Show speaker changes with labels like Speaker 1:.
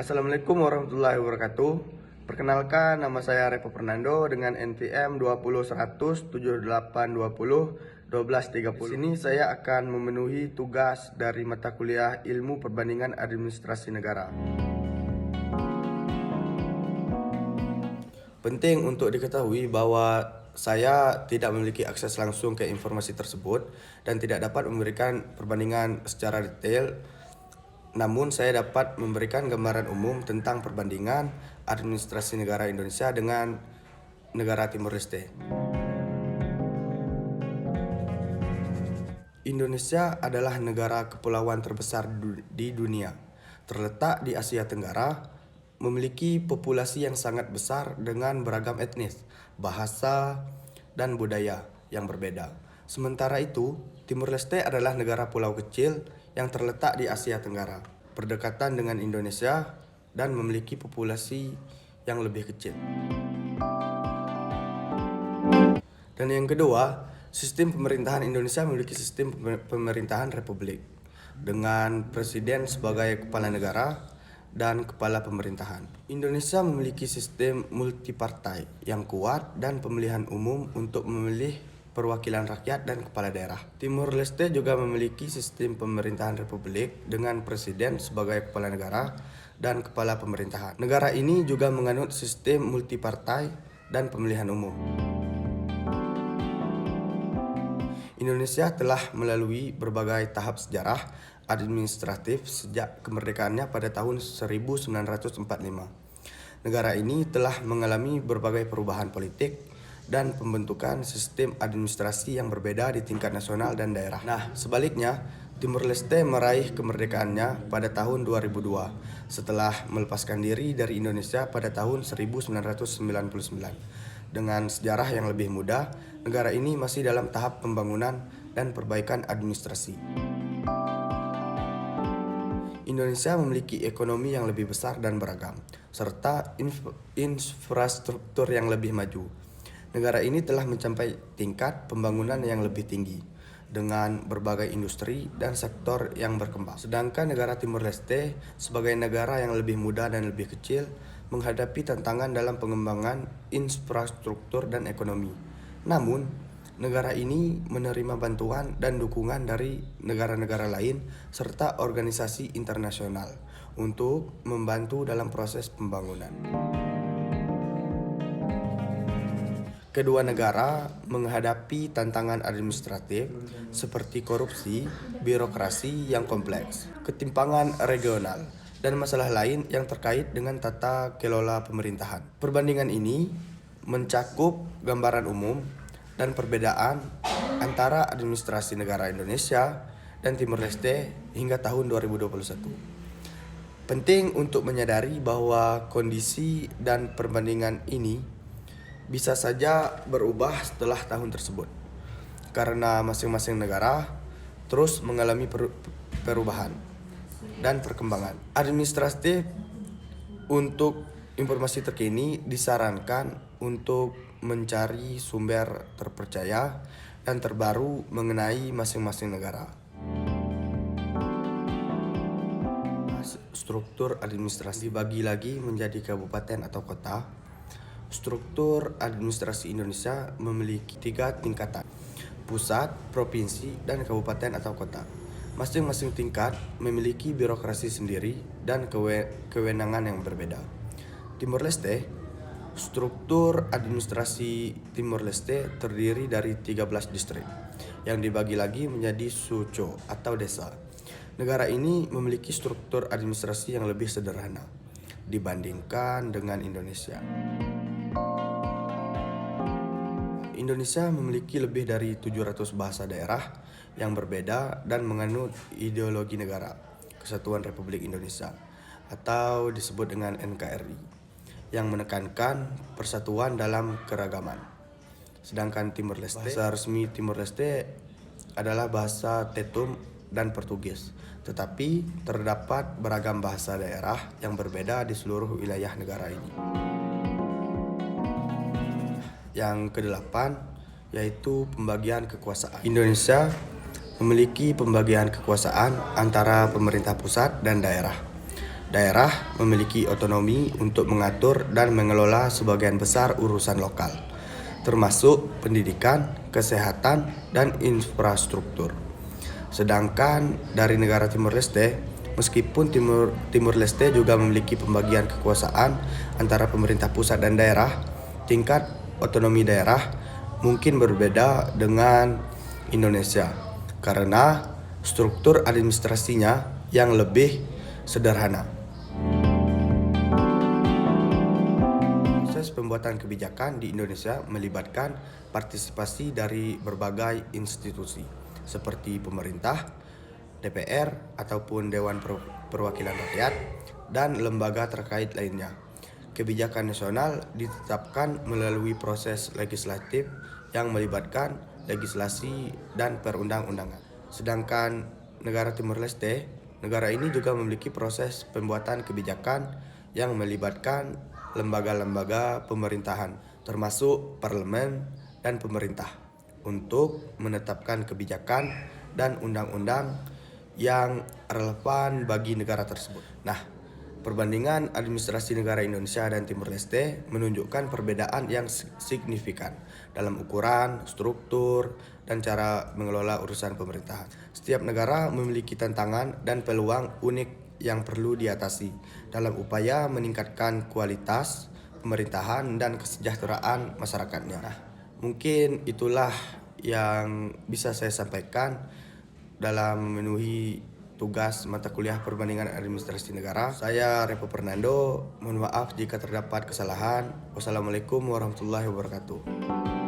Speaker 1: Assalamualaikum warahmatullahi wabarakatuh. Perkenalkan, nama saya Repo Fernando dengan NPM 2010078201230. Di sini saya akan memenuhi tugas dari mata kuliah Ilmu Perbandingan Administrasi Negara. Penting untuk diketahui bahwa saya tidak memiliki akses langsung ke informasi tersebut dan tidak dapat memberikan perbandingan secara detail. Namun saya dapat memberikan gambaran umum tentang perbandingan administrasi negara Indonesia dengan negara Timor Leste. Indonesia adalah negara kepulauan terbesar di dunia. Terletak di Asia Tenggara, memiliki populasi yang sangat besar dengan beragam etnis, bahasa, dan budaya yang berbeda. Sementara itu, Timor Leste adalah negara pulau kecil yang terletak di Asia Tenggara, berdekatan dengan Indonesia dan memiliki populasi yang lebih kecil. Dan yang kedua, sistem pemerintahan Indonesia memiliki sistem pemerintahan republik dengan presiden sebagai kepala negara dan kepala pemerintahan. Indonesia memiliki sistem multipartai yang kuat dan pemilihan umum untuk memilih perwakilan rakyat dan kepala daerah. Timor Leste juga memiliki sistem pemerintahan republik dengan presiden sebagai kepala negara dan kepala pemerintahan. Negara ini juga menganut sistem multipartai dan pemilihan umum. Indonesia telah melalui berbagai tahap sejarah administratif sejak kemerdekaannya pada tahun 1945. Negara ini telah mengalami berbagai perubahan politik dan pembentukan sistem administrasi yang berbeda di tingkat nasional dan daerah. Nah, sebaliknya, Timor Leste meraih kemerdekaannya pada tahun 2002 setelah melepaskan diri dari Indonesia pada tahun 1999. Dengan sejarah yang lebih muda, negara ini masih dalam tahap pembangunan dan perbaikan administrasi. Indonesia memiliki ekonomi yang lebih besar dan beragam, serta infrastruktur yang lebih maju. Negara ini telah mencapai tingkat pembangunan yang lebih tinggi, dengan berbagai industri dan sektor yang berkembang. Sedangkan negara Timor Leste sebagai negara yang lebih muda dan lebih kecil, menghadapi tantangan dalam pengembangan infrastruktur dan ekonomi. Namun, negara ini menerima bantuan dan dukungan dari negara-negara lain serta organisasi internasional untuk membantu dalam proses pembangunan. Kedua negara menghadapi tantangan administratif seperti korupsi, birokrasi yang kompleks, ketimpangan regional, dan masalah lain yang terkait dengan tata kelola pemerintahan. Perbandingan ini mencakup gambaran umum dan perbedaan antara administrasi negara Indonesia dan Timor Leste hingga tahun 2021. Penting untuk menyadari bahwa kondisi dan perbandingan ini bisa saja berubah setelah tahun tersebut, karena masing-masing negara terus mengalami perubahan dan perkembangan. Administratif untuk informasi terkini disarankan untuk mencari sumber terpercaya dan terbaru mengenai masing-masing negara. Struktur administrasi dibagi lagi menjadi kabupaten atau kota. Struktur administrasi Indonesia memiliki 3 tingkatan: pusat, provinsi, dan kabupaten atau kota. Masing-masing tingkat memiliki birokrasi sendiri dan kewenangan yang berbeda. Timor Leste, struktur administrasi Timor Leste terdiri dari 13 distrik yang dibagi lagi menjadi suco atau desa. Negara ini memiliki struktur administrasi yang lebih sederhana dibandingkan dengan Indonesia. Indonesia memiliki lebih dari 700 bahasa daerah yang berbeda dan menganut ideologi negara Kesatuan Republik Indonesia atau disebut dengan NKRI yang menekankan persatuan dalam keragaman. Sedangkan Timor Leste, bahasa resmi Timor Leste adalah bahasa Tetum dan Portugis, tetapi terdapat beragam bahasa daerah yang berbeda di seluruh wilayah negara ini. Yang kedelapan yaitu pembagian kekuasaan. Indonesia memiliki pembagian kekuasaan antara pemerintah pusat dan daerah. Daerah memiliki otonomi untuk mengatur dan mengelola sebagian besar urusan lokal, termasuk pendidikan, kesehatan, dan infrastruktur. Sedangkan dari negara Timur Leste, meskipun Timur Leste juga memiliki pembagian kekuasaan antara pemerintah pusat dan daerah, tingkat otonomi daerah mungkin berbeda dengan Indonesia karena struktur administrasinya yang lebih sederhana. Proses pembuatan kebijakan di Indonesia melibatkan partisipasi dari berbagai institusi seperti pemerintah, DPR ataupun Dewan Perwakilan Rakyat, dan lembaga terkait lainnya. Kebijakan nasional ditetapkan melalui proses legislatif yang melibatkan legislasi dan perundang-undangan. Sedangkan negara Timur Leste, negara ini juga memiliki proses pembuatan kebijakan yang melibatkan lembaga-lembaga pemerintahan, termasuk parlemen dan pemerintah, untuk menetapkan kebijakan dan undang-undang yang relevan bagi negara tersebut. Nah, perbandingan administrasi negara Indonesia dan Timur Leste menunjukkan perbedaan yang signifikan dalam ukuran, struktur, dan cara mengelola urusan pemerintahan. Setiap negara memiliki tantangan dan peluang unik yang perlu diatasi dalam upaya meningkatkan kualitas pemerintahan dan kesejahteraan masyarakatnya. Nah, mungkin itulah yang bisa saya sampaikan dalam memenuhi tugas mata kuliah perbandingan administrasi negara. Saya Repo Fernando, mohon maaf jika terdapat kesalahan. Wassalamualaikum warahmatullahi wabarakatuh.